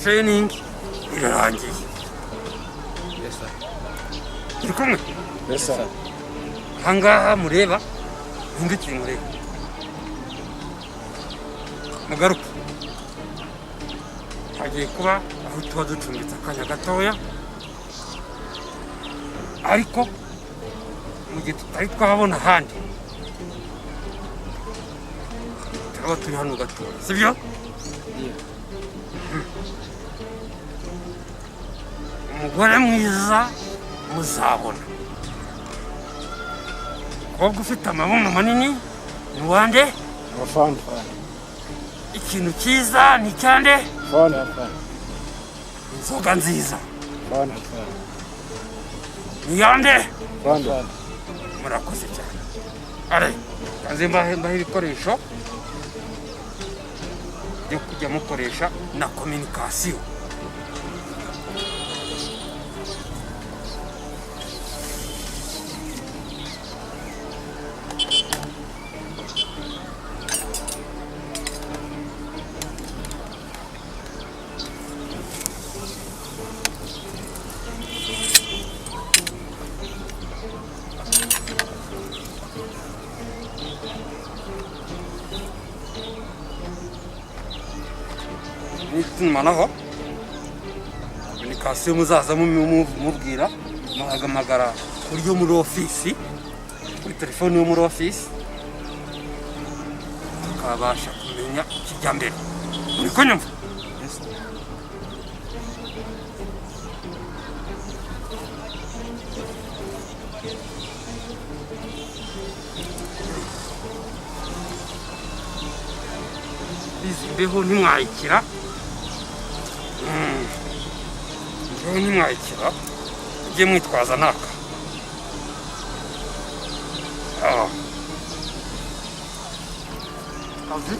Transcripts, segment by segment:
training irarangiye. Yes sir. Turi kumwe? Yes sir. Ahangaha mureba hindukiye mureba mugaruke. Hagiye kuba aho tuba ducumbitse akanya gatoya, ariko mu gihe tutari twabona ahandi turaba turi hano gatoya, sibyo? Umugore mwiza muzabona. Umukobwa ufite amabuno manini ni uwande? Fanda. Ikintu cyiza ni cyande? Fanda. Inzoga nziza Fanda. ni yande? Fanda. Murakoze cyane. Are kanze mbahe ibikoresho byo kujya mukoresha na communication. Itumanaho communication muzaza mubwira muhagamagara kuri yo muri office, kuri telefone yo muri office, tukabasha kumenya ikijya mbere. Muri kunyumva? Bizimbeho nimwayikira nimwayikira ujye mwitwaza naka. Kazi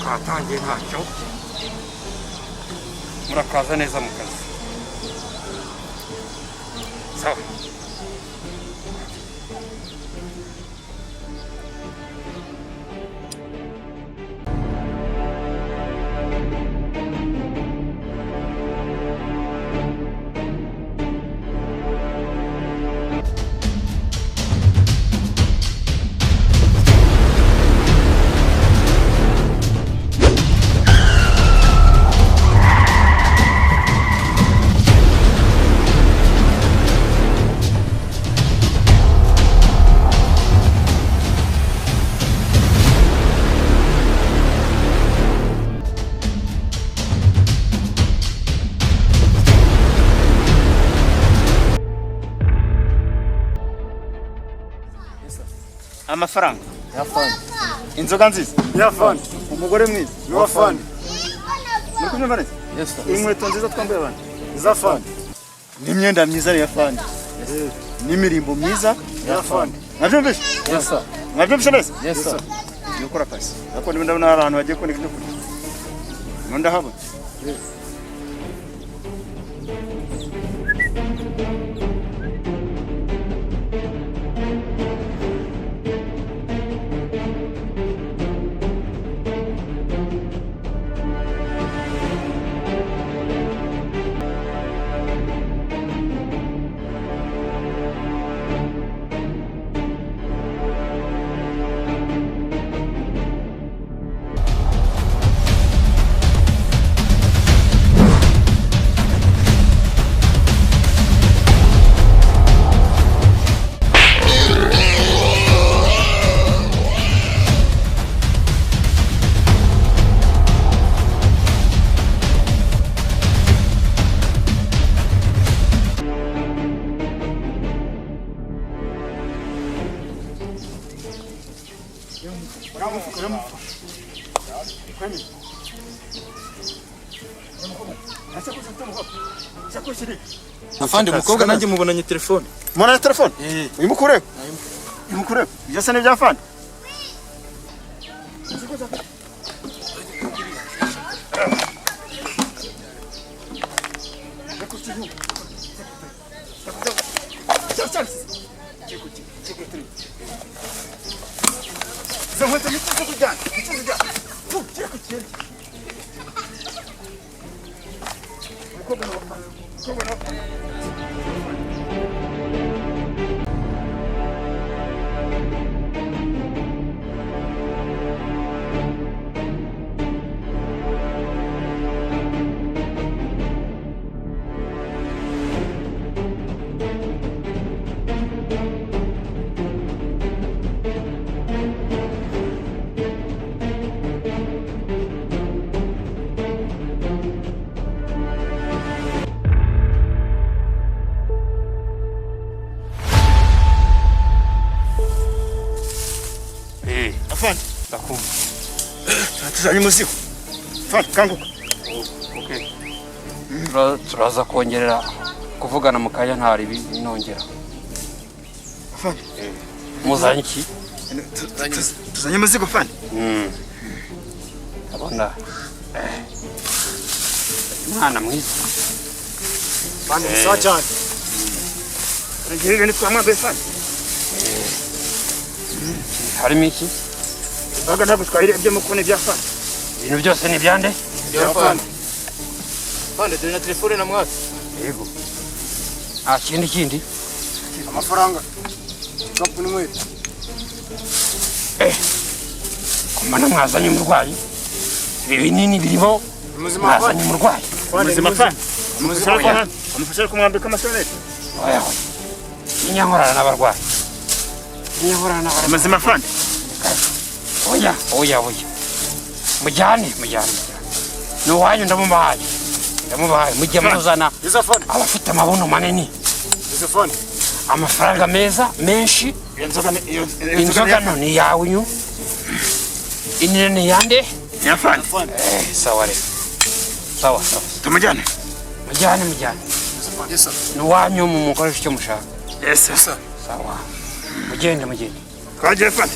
katangiye ntacyo, murakaza neza mu kazi. Sawa. Amafaranga ya Fanda. inzoga nziza Ya Fanda. umugore mwiza Wa Fanda. muri kunyumva neza Yes sir. inkweto nziza twambaye abana Za Fanda. n'imyenda myiza ya Fanda n'imirimbo myiza Ya Fanda. mwabyumvise Yes sir. mwabyumvise neza Yes sir. gukora akazi ariko niba ndabona hari ahantu bagiye kubona ibyo kurya niba ndahabona Afande mukobwa nanjye mubonanye telefone. Mwana telefone uyimukure uyimukure byose ni bya Fanda Afande, ndakumva. tuzanye umuzigo. Afande, kanguka. Okay. Turaza kongerera kuvugana mu kanya ntari binongera. Afande. Muzanye iki? Tuzanye umuzigo afande. Abona. Mwana mwiza. Afande, sawa cyane. Ngiye ni twamwabe afande. Harimo iki? Baga ntabwo twahire ibyo mukone bya afande. Ibintu byose ni byande? Afande. Afande, dore na telefone na mwatsi. Yego. Kindi. Amafaranga. Kapu n'umwete. Kumana mwazanye umurwayi. Ibi binini birimo. Mwazanye umurwayi. Muzima afande. Amufasha kumwambika amasonete. Oya. Inyankorana n'abarwayi. Muzima afande. Oya. Mujyane. Nuwanyu ndamubahaye. Mujye muzana abafite amabuno manini. Amafaranga meza menshi. Inzoga none yawe nyu. Inene ni yande? Ni afande. Sawa rero. Sawa. Tumujyane. Mujyane. Nuwanyu mu mukoresha icyo mushaka. Yes sir. Sawa. Mugende. Kaje afande.